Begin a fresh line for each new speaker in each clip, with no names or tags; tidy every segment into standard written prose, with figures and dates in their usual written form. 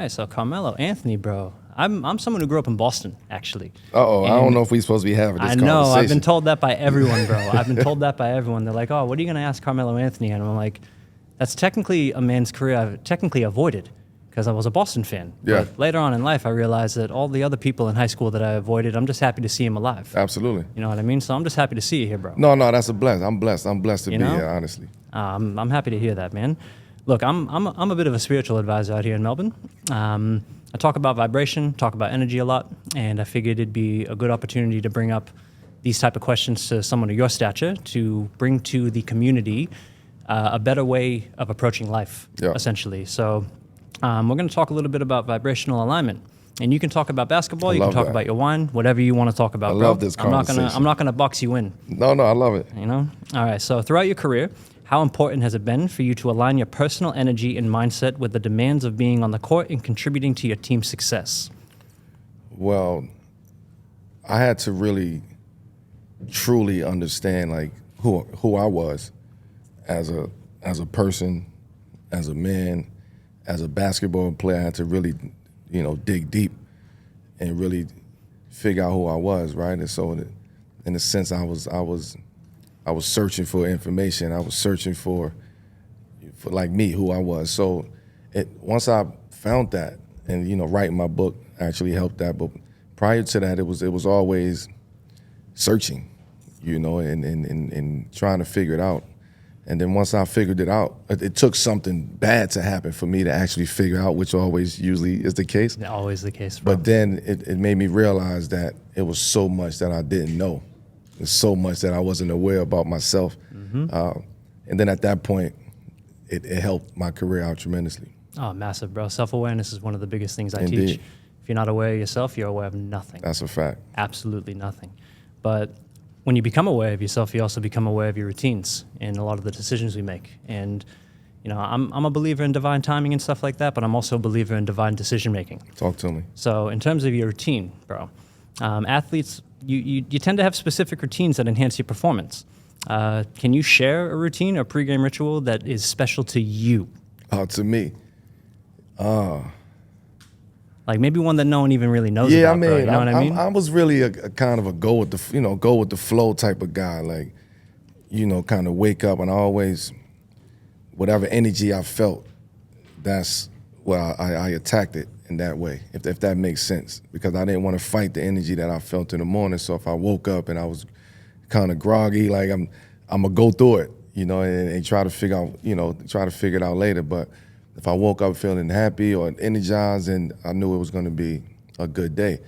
All right, so Carmelo Anthony, bro. I'm someone who grew up in Boston, actually.
Uh-oh, I don't know if we're supposed to be having this conversation.
I know, I've been told that by everyone, bro. I've been told that by everyone. They're like, oh, what are you going to ask Carmelo Anthony? And I'm like, that's technically a man's career I've technically avoided because I was a Boston fan.
Yeah.
But later on in life, I realized that all the other people in high school that I avoided, I'm just happy to see him alive.
Absolutely.
You know what I mean? So I'm just happy to see you here, bro.
No, that's a blessing. I'm blessed. I'm blessed to be here, honestly.
I'm happy to hear that, man. Look, I'm a bit of a spiritual advisor out here in Melbourne. I talk about vibration, talk about energy a lot, and I figured it'd be a good opportunity to bring up these type of questions to someone of your stature to bring to the community a better way of approaching life, essentially. So we're going to talk a little bit about vibrational alignment. And you can talk about basketball, you can talk about your wine, whatever you want to talk about,
I love this conversation.
I'm not gonna box you in.
No, I love it.
You know? All right, so throughout your career, how important has it been for you to align your personal energy and mindset with the demands of being on the court and contributing to your team's success?
Well, I had to really, truly understand like who I was as a person, as a man, as a basketball player. I had to really, dig deep and really figure out who I was, right? And so, in a sense, I was searching for information. I was searching for like me, who I was. So once I found that, and writing my book actually helped that. But prior to that, it was always searching, and trying to figure it out. And then once I figured it out, it took something bad to happen for me to actually figure out, which always usually is the case.
Always the case, bro.
But then it made me realize that it was so much that I didn't know. There's so much that I wasn't aware about myself. And then at that point, it helped my career out tremendously.
Oh, massive, bro. Self-awareness is one of the biggest things I
Indeed.
teach. If you're not aware of yourself, you're aware of nothing.
That's a fact.
Absolutely nothing. But when you become aware of yourself, you also become aware of your routines and a lot of the decisions we make. And, I'm a believer in divine timing and stuff like that, but I'm also a believer in divine decision-making.
Talk to me.
So in terms of your routine, bro, athletes, you tend to have specific routines that enhance your performance. Can you share a routine or pregame ritual that is special to you?
To me.
Like maybe one that no one even really knows about, bro, you know what I mean?
I was really a kind of a go with the flow type of guy. Like, kind of wake up and I always, whatever energy I felt, that's where I attacked it in that way, if that makes sense. Because I didn't want to fight the energy that I felt in the morning. So if I woke up and I was kind of groggy, like I'm gonna go through it, and try to figure it out later. But if I woke up feeling happy or energized, and I knew it was going to be a good day.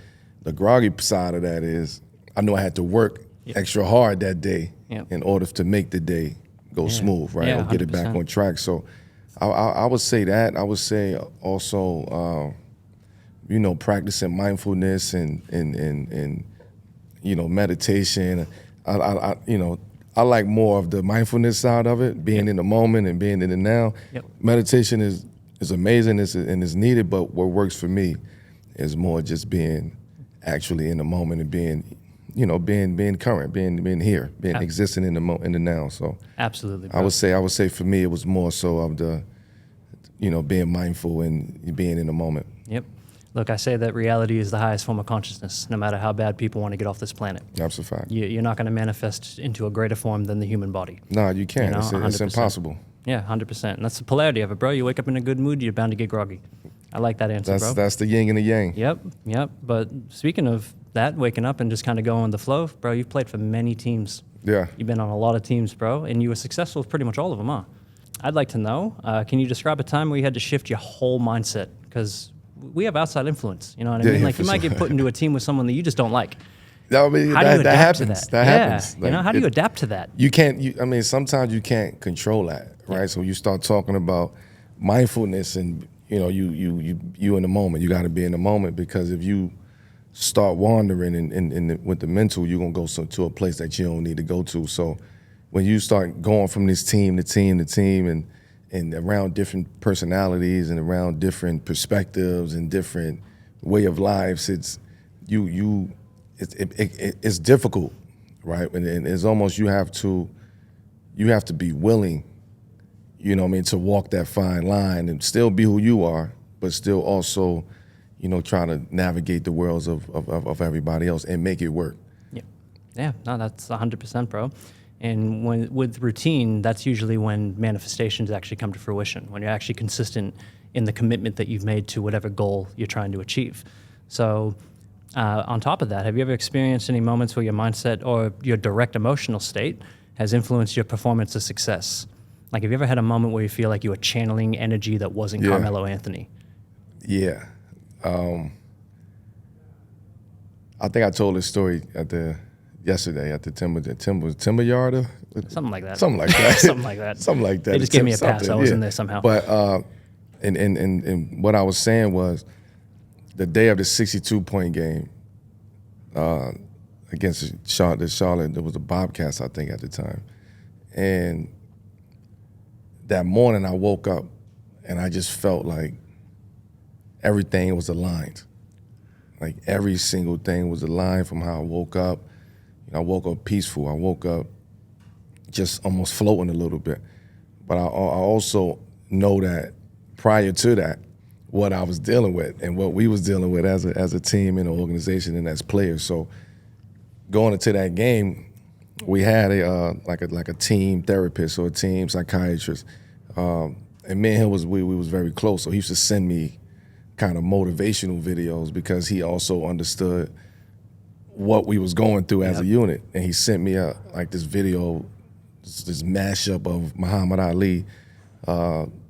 The groggy side of that is I knew I had to work extra hard that day in order to make the day go smooth, right? Or get it back on track. So I would say that. I would say also, practicing mindfulness and meditation. I like more of the mindfulness side of it, being in the moment and being in the now. Meditation is amazing and is needed, but what works for me is more just being actually in the moment and being, being current, being here, being existing in the now. So
absolutely, bro.
I would say for me it was more so of the, being mindful and being in the moment.
Yep. Look, I say that reality is the highest form of consciousness, no matter how bad people want to get off this planet.
That's a fact.
You're not going to manifest into a greater form than the human body.
No, you can't. It's impossible.
Yeah, 100%. And that's the polarity of it, bro. You wake up in a good mood, you're bound to get groggy. I like that answer, bro.
That's the yin and the yang.
Yep. But speaking of that, waking up and just kind of going with the flow, bro, you've played for many teams.
Yeah.
You've been on a lot of teams, bro, and you were successful with pretty much all of them, huh? I'd like to know, can you describe a time where you had to shift your whole mindset? Because we have outside influence, you know what I mean? Like you might get put into a team with someone that you just don't like.
How do you adapt to that? That happens.
Like, how do you adapt to that?
You can't, sometimes you can't control that, right? So you start talking about mindfulness and, you in the moment. You got to be in the moment, because if you start wandering with the mental, you're going to go to a place that you don't need to go to. So when you start going from this team to team to team and around different personalities and around different perspectives and different way of lives, it's difficult, right? And it's almost you have to be willing, to walk that fine line and still be who you are, but still also, trying to navigate the worlds of everybody else and make it work.
Yeah, no, that's 100%, bro. And with routine, that's usually when manifestations actually come to fruition, when you're actually consistent in the commitment that you've made to whatever goal you're trying to achieve. So on top of that, have you ever experienced any moments where your mindset or your direct emotional state has influenced your performance or success? Like, have you ever had a moment where you feel like you were channeling energy that wasn't Carmelo Anthony?
Yeah. I think I told this story yesterday at the timber yard or
Something like that.
Something like that.
Something like that.
Something like that.
They just gave me a pass. I was in there somehow.
But and what I was saying was the day of the 62-point game against Charlotte, there was the Bobcats, I think, at the time. And that morning I woke up and I just felt like everything was aligned. Like every single thing was aligned from how I woke up. I woke up peaceful. I woke up just almost floating a little bit. But I also know that prior to that, what I was dealing with and what we was dealing with as a team and an organization and as players. So going into that game, we had a team therapist or a team psychiatrist, and me and him we was very close. So he used to send me kind of motivational videos because he also understood what we was going through as a unit. And he sent me this video, this mashup of Muhammad Ali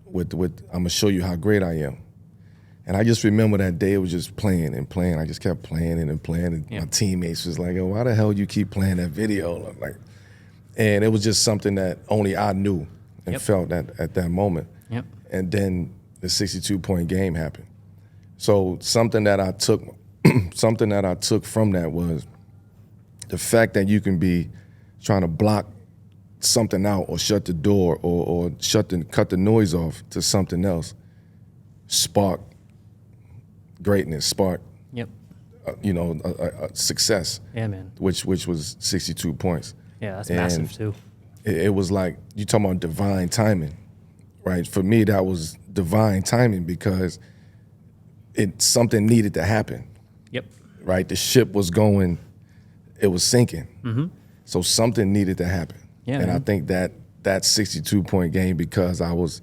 with I'm gonna show you how great I am. And I just remember that day it was just playing and playing. I just kept playing and playing. And my teammates was like, yo, why the hell you keep playing that video? And it was just something that only I knew and felt at that moment. And then the 62-point game happened. So something that I took from that was the fact that you can be trying to block something out or shut the door or cut the noise off to something else, spark greatness, spark success.
Yeah, man.
Which was 62 points.
Yeah, that's massive too.
It was like, you talking about divine timing, right? For me, that was divine timing because something needed to happen. Right? The ship was going, it was sinking. Mm-hmm. So something needed to happen. Yeah, and man. I think that 62-point game, because I was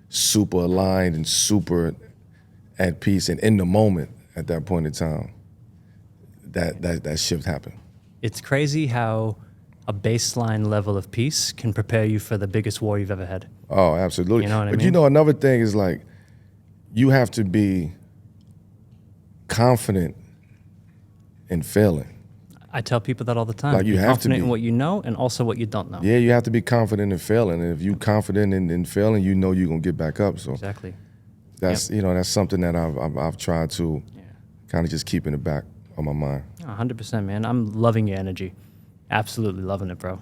super aligned and super at peace and in the moment at that point in time, that shift happened.
It's crazy how a baseline level of peace can prepare you for the biggest war you've ever had.
Oh, absolutely.
You know what I mean?
But you know, another thing is like, you have to be confident in failing.
I tell people that all the time.
Like, you have to be
confident in what you know and also what you don't know.
Yeah, you have to be confident in failing. And if you're confident in failing, you know you're gonna get back up. So
exactly.
That's that's something that I've tried to kind of just keep in the back of my mind.
100%, man. I'm loving your energy. Absolutely loving it, bro.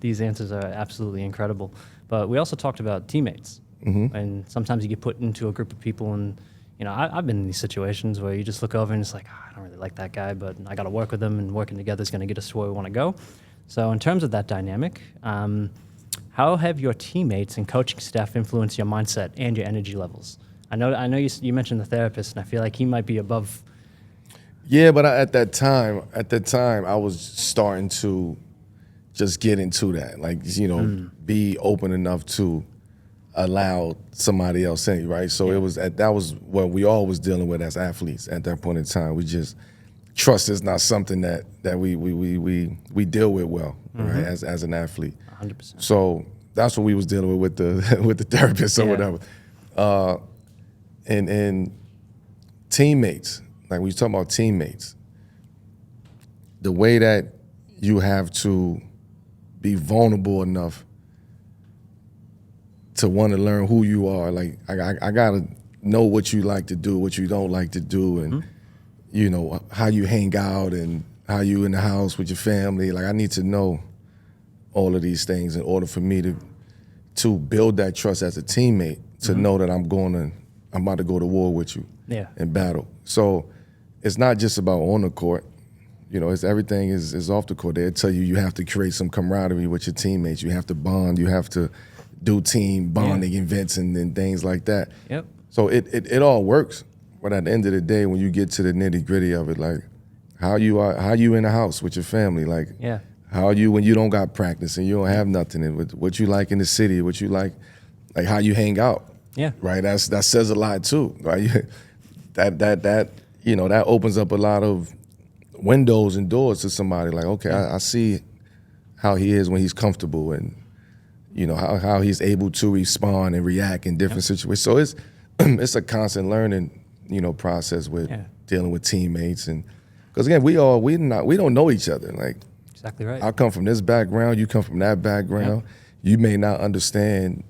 These answers are absolutely incredible. But we also talked about teammates. Mm-hmm. And sometimes you get put into a group of people and I've been in these situations where you just look over and it's like, I don't really like that guy, but I got to work with him, and working together is going to get us to where we want to go. So in terms of that dynamic, how have your teammates and coaching staff influenced your mindset and your energy levels? I know you mentioned the therapist, and I feel like he might be above.
Yeah, but at that time, I was starting to just get into that, be open enough to allow somebody else in, right? So that was what we all was dealing with as athletes at that point in time. We just, trust is not something that we deal with well, right? As an athlete.
100%.
So that's what we was dealing with the therapist or whatever. And teammates, like when you talk about teammates, the way that you have to be vulnerable enough to want to learn who you are. Like, I gotta know what you like to do, what you don't like to do, and how you hang out and how you in the house with your family. Like, I need to know all of these things in order for me to build that trust as a teammate, to know that I'm about to go to war with you and battle. So it's not just about on the court. It's everything is off the court. They'll tell you have to create some camaraderie with your teammates. You have to bond. You have to do team bonding events and things like that.
Yep.
So it all works, but at the end of the day, when you get to the nitty gritty of it, like how you in the house with your family, like
Yeah.
how are you when you don't got practice and you don't have nothing, and what you like in the city, what you like how you hang out.
Yeah.
Right. That says a lot too. Right. that that opens up a lot of windows and doors to somebody. Like, okay, I see how he is when he's comfortable, and how he's able to respond and react in different situations. So it's a constant learning, process with dealing with teammates, and because again, we don't know each other. Like,
Exactly right.
I come from this background, you come from that background. You may not understand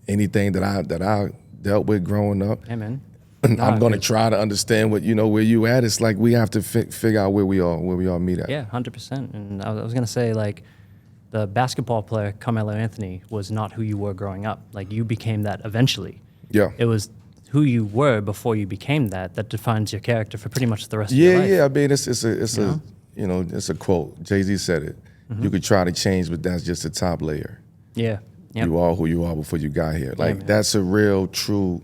anything that I dealt with growing up.
Yeah, man.
I'm going to try to understand what where you at. It's like we have to figure out where we all meet at.
Yeah, 100%. And I was going to say, like, the basketball player Carmelo Anthony was not who you were growing up. Like, you became that eventually.
Yeah.
It was who you were before you became that defines your character for pretty much the rest of your life.
Yeah. I mean, it's a quote. Jay-Z said it. You could try to change, but that's just the top layer.
Yeah. Yep.
You are who you are before you got here. Like, that's a real, true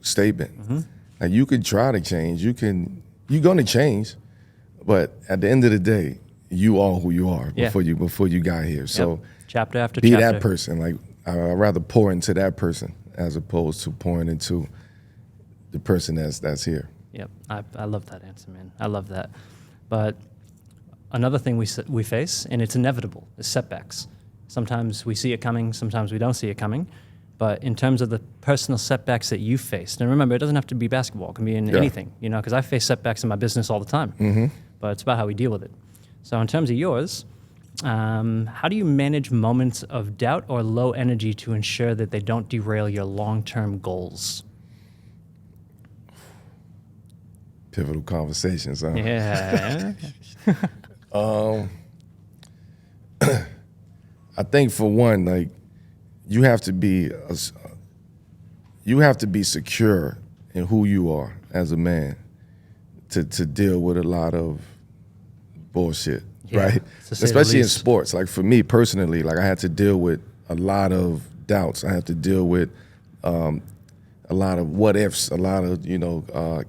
statement. Like, you could try to change. You're going to change, but at the end of the day, you are who you are before you got here. So
chapter after
be
chapter.
that person. Like, I'd rather pour into that person as opposed to pouring into the person that's here.
Yep, I love that answer, man. I love that. But another thing we face, and it's inevitable, is setbacks. Sometimes we see it coming, sometimes we don't see it coming. But in terms of the personal setbacks that you faced, and remember, it doesn't have to be basketball. It can be in anything, because I face setbacks in my business all the time. But it's about how we deal with it. So in terms of yours, how do you manage moments of doubt or low energy to ensure that they don't derail your long-term goals?
Pivotal conversations, huh?
Yeah.
I think for one, like, you have to be secure in who you are as a man to deal with a lot of bullshit, right? Especially in sports. Like, for me personally, like, I had to deal with a lot of doubts. I had to deal with a lot of what ifs, a lot of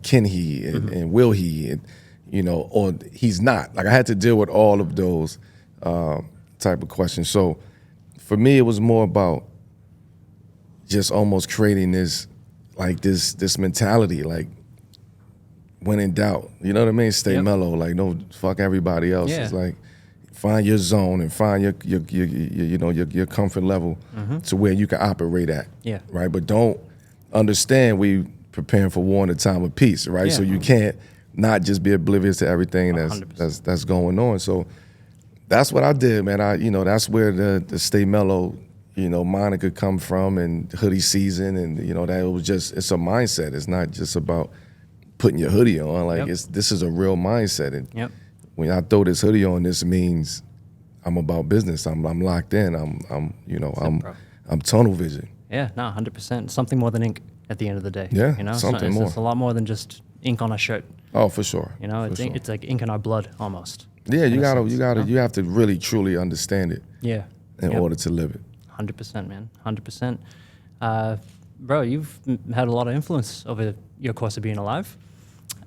can he and will he, and or he's not. Like, I had to deal with all of those type of questions. So for me, it was more about just almost creating this mentality, like, when in doubt, you know what I mean? Stay mellow, like, don't fuck everybody else. It's like, find your zone and find your comfort level to where you can operate at. Yeah. Right. But don't understand we preparing for war in a time of peace, right? So you can't not just be oblivious to everything that's going on. So that's what I did, man. That's where the stay mellow, moniker come from, and hoodie season, and that it was it's a mindset. It's not just about putting your hoodie on. Like, this is a real mindset. And when I throw this hoodie on, this means I'm about business. I'm locked in. I'm tunnel vision.
Yeah, no, 100%. Something more than ink at the end of the day.
Yeah, something more.
It's a lot more than just ink on a shirt.
Oh, for sure.
It's like ink in our blood almost.
Yeah, you have to really truly understand it.
Yeah.
In order to live it.
100%, man. 100%. Bro, you've had a lot of influence over your course of being alive.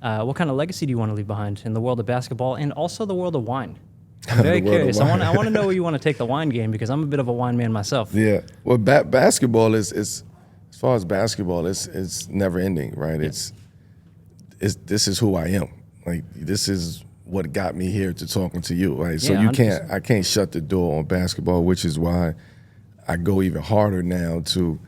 What kind of legacy do you want to leave behind in the world of basketball and also the world of wine? I'm very curious. I want to know where you want to take the wine game, because I'm a bit of a wine man myself.
Yeah. Well, basketball is as far as basketball, it's never ending, right? Yeah. This is who I am. Like, this is what got me here to talking to you, right? So I can't shut the door on basketball, which is why I go even harder now to,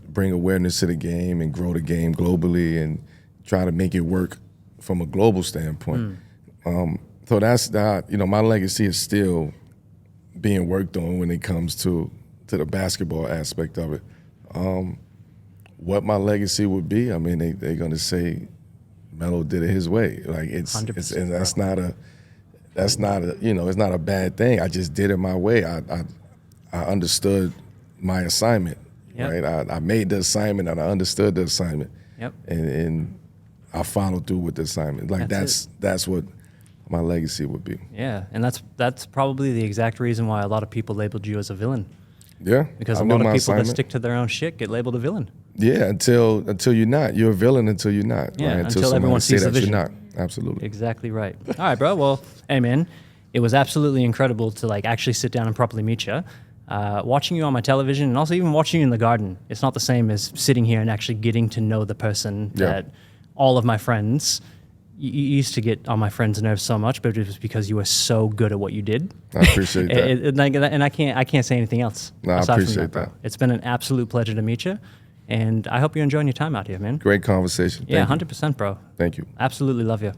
bring awareness to the game and grow the game globally and try to make it work from a global standpoint. So that's that. My legacy is still being worked on when it comes to the basketball aspect of it. What my legacy would be, I mean, they're gonna say Melo did it his way. Like, it's that's not a it's not a bad thing. I just did it my way. I understood my assignment. Right. I made the assignment and I understood the assignment. Yep. And I followed through with the assignment. Like, that's what my legacy would be.
Yeah, and that's probably the exact reason why a lot of people labeled you as a villain.
Yeah,
because a lot of people that stick to their own shit get labeled a villain.
Yeah, until you're not. You're a villain until you're not.
Yeah,
right?
until everyone
somebody
sees the vision.
you're not. Absolutely.
Exactly right. All right, bro. Well, hey, man, it was absolutely incredible to like actually sit down and properly meet you. Watching you on my television and also even watching you in the garden, it's not the same as sitting here and actually getting to know the person that all of my friends, you used to get on my friends' nerves so much, but it was because you were so good at what you did.
I appreciate that.
And I can't say anything else.
No, I
aside from
appreciate
bro.
that.
It's been an absolute pleasure to meet you, and I hope you're enjoying your time out here, man.
Great conversation.
Yeah,
Thank you.
100%, bro.
Thank you.
Absolutely love you.